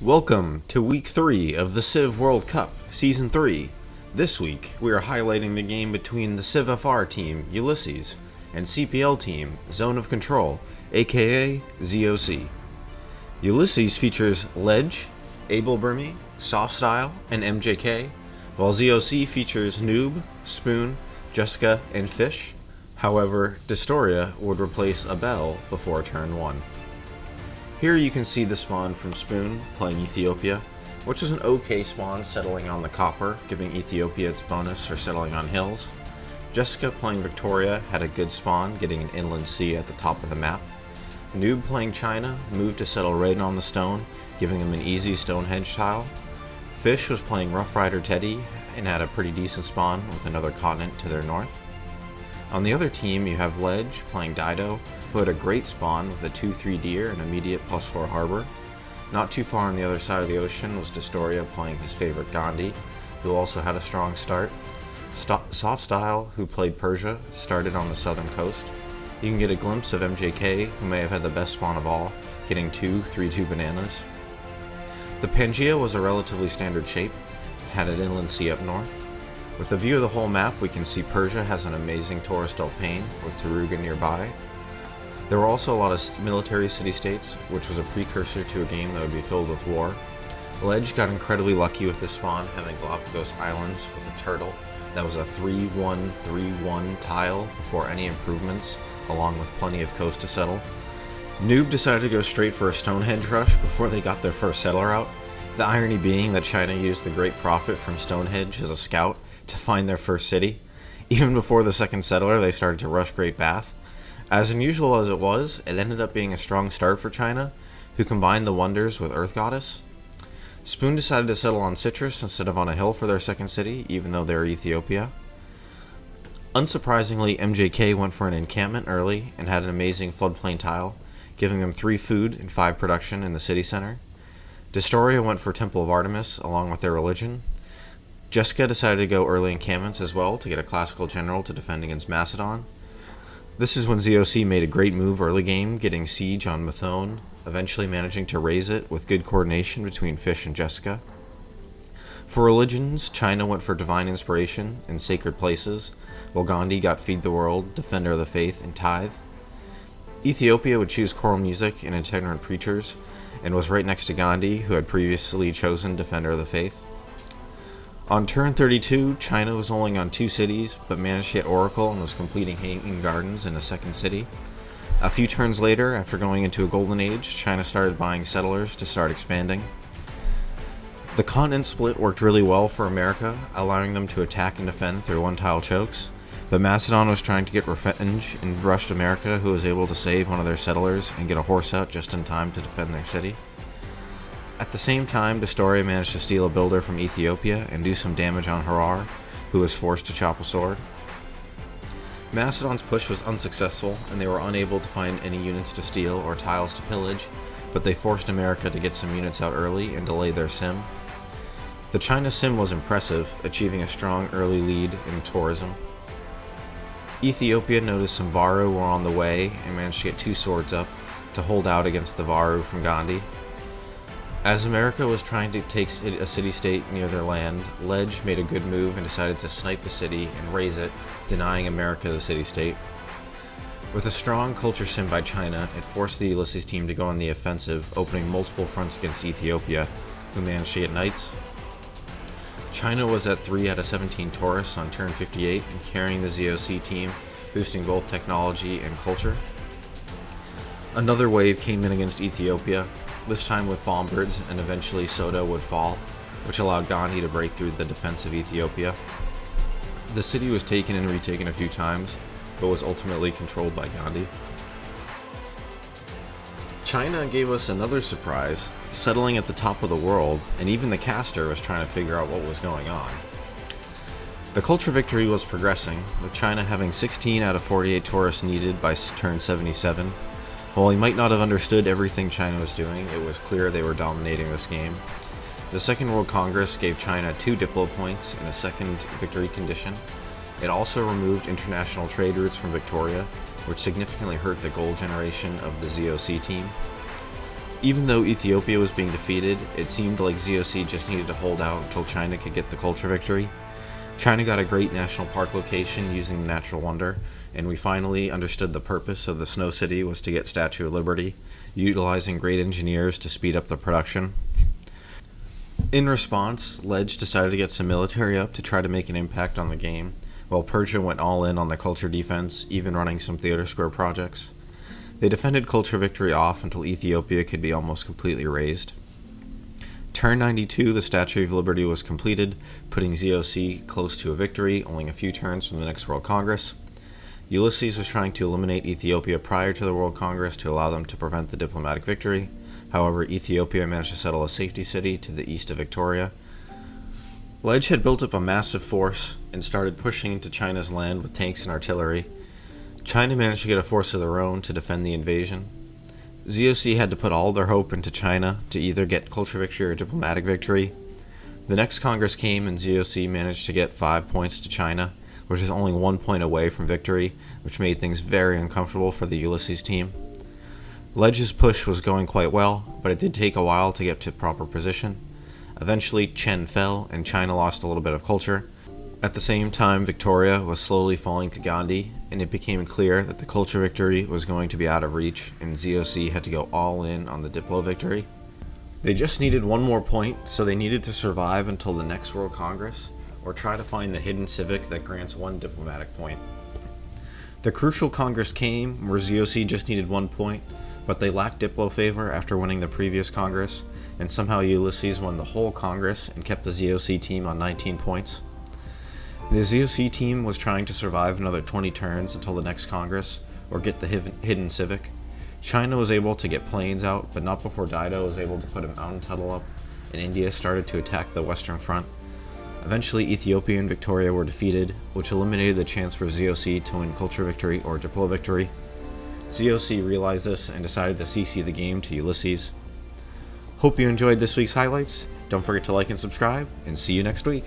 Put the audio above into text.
Welcome to Week 3 of the Civ World Cup, Season 3. This week, we are highlighting the game between the Civfr team, Ulysse, and CPL team, Zone of Control, aka ZOC. Ulysse features Ledge, Abelbrimy, Softstyle, and MJK, while ZOC features Noob, Spoon, Jessica, and Fish. However, Destoria would replace Abel before turn 1. Here you can see the spawn from Spoon playing Ethiopia, which is an okay spawn settling on the copper, giving Ethiopia its bonus for settling on hills. Jessica playing Victoria had a good spawn, getting an inland sea at the top of the map. Noob playing China moved to settle right on the stone, giving him an easy Stonehenge tile. Fish was playing Rough Rider Teddy and had a pretty decent spawn with another continent to their north. On the other team, you have Ledge playing Dido, who had a great spawn with a 2-3 deer and immediate +4 harbor. Not too far on the other side of the ocean was Destoria playing his favorite Gandhi, who also had a strong start. Softstyle, who played Persia, started on the southern coast. You can get a glimpse of MJK, who may have had the best spawn of all, getting 2 3-2 bananas. The Pangea was a relatively standard shape, it had an inland sea up north. With the view of the whole map, we can see Persia has an amazing Taurus Del Paine, with Taruga nearby. There were also a lot of military city-states, which was a precursor to a game that would be filled with war. Ledge got incredibly lucky with this spawn, having Galapagos Islands with a turtle that was a 3-1-3-1 tile before any improvements, along with plenty of coast to settle. Noob decided to go straight for a Stonehenge rush before they got their first settler out, the irony being that China used the great profit from Stonehenge as a scout to find their first city. Even before the second settler, they started to rush Great Bath. As unusual as it was, it ended up being a strong start for China, who combined the Wonders with Earth Goddess. Spoon decided to settle on Citrus instead of on a hill for their second city, even though they were Ethiopia. Unsurprisingly, MJK went for an encampment early and had an amazing floodplain tile, giving them 3 food and 5 production in the city center. Destoria went for Temple of Artemis along with their religion. Jessica decided to go early encampments as well to get a classical general to defend against Macedon. This is when ZOC made a great move early game, getting siege on Mathone, eventually managing to raise it with good coordination between Fish and Jessica. For religions, China went for Divine Inspiration and Sacred Places, while Gandhi got Feed the World, Defender of the Faith, and Tithe. Ethiopia would choose Choral Music and Itinerant Preachers, and was right next to Gandhi, who had previously chosen Defender of the Faith. On turn 32, China was only on 2 cities, but managed to get Oracle and was completing Hanging Gardens in a second city. A few turns later, after going into a golden age, China started buying settlers to start expanding. The continent split worked really well for America, allowing them to attack and defend through one-tile chokes, but Macedon was trying to get revenge and rushed America, who was able to save one of their settlers and get a horse out just in time to defend their city. At the same time, Destoria managed to steal a builder from Ethiopia and do some damage on Harar, who was forced to chop a sword. Macedon's push was unsuccessful, and they were unable to find any units to steal or tiles to pillage, but they forced America to get some units out early and delay their sim. The China sim was impressive, achieving a strong early lead in tourism. Ethiopia noticed some Varu were on the way and managed to get 2 swords up to hold out against the Varu from Gandhi. As America was trying to take a city-state near their land, Ledge made a good move and decided to snipe the city and raze it, denying America the city-state. With a strong culture sim by China, it forced the Ulysses team to go on the offensive, opening multiple fronts against Ethiopia, who managed to get knights. China was at 3 out of 17 Taurus on turn 58 and carrying the ZOC team, boosting both technology and culture. Another wave came in against Ethiopia, this time with bombards, and eventually Soda would fall, which allowed Gandhi to break through the defense of Ethiopia. The city was taken and retaken a few times, but was ultimately controlled by Gandhi. China gave us another surprise, settling at the top of the world, and even the caster was trying to figure out what was going on. The culture victory was progressing, with China having 16 out of 48 Taurus needed by turn 77. While he might not have understood everything China was doing, it was clear they were dominating this game. The Second World Congress gave China 2 Diplo points and a second victory condition. It also removed international trade routes from Victoria, which significantly hurt the gold generation of the ZOC team. Even though Ethiopia was being defeated, it seemed like ZOC just needed to hold out until China could get the culture victory. China got a great national park location using the natural wonder, and we finally understood the purpose of the Snow City was to get Statue of Liberty, utilizing great engineers to speed up the production. In response, Ledge decided to get some military up to try to make an impact on the game, while Persia went all in on the culture defense, even running some theater square projects. They defended culture victory off until Ethiopia could be almost completely razed. Turn 92, the Statue of Liberty was completed, putting ZOC close to a victory, only a few turns from the next World Congress. Ulysses was trying to eliminate Ethiopia prior to the World Congress to allow them to prevent the diplomatic victory. However, Ethiopia managed to settle a safety city to the east of Victoria. Ledge had built up a massive force and started pushing into China's land with tanks and artillery. China managed to get a force of their own to defend the invasion. ZOC had to put all their hope into China to either get culture victory or diplomatic victory. The next Congress came and ZOC managed to get 5 points to China, which is only 1 point away from victory, which made things very uncomfortable for the Ulysses team. Ledge's push was going quite well, but it did take a while to get to proper position. Eventually, Chen fell, and China lost a little bit of culture. At the same time, Victoria was slowly falling to Gandhi, and it became clear that the culture victory was going to be out of reach, and ZOC had to go all in on the Diplo victory. They just needed 1 more point, so they needed to survive until the next World Congress, or try to find the hidden civic that grants 1 diplomatic point. The crucial Congress came, where ZOC just needed 1 point, but they lacked Diplo favor after winning the previous Congress, and somehow Ulysses won the whole Congress and kept the ZOC team on 19 points. The ZOC team was trying to survive another 20 turns until the next Congress, or get the hidden civic. China was able to get planes out, but not before Dido was able to put a mountain tunnel up, and India started to attack the western front. Eventually, Ethiopia and Victoria were defeated, which eliminated the chance for ZOC to win culture victory or Diplo victory. ZOC realized this and decided to CC the game to Ulysses. Hope you enjoyed this week's highlights. Don't forget to like and subscribe, and see you next week.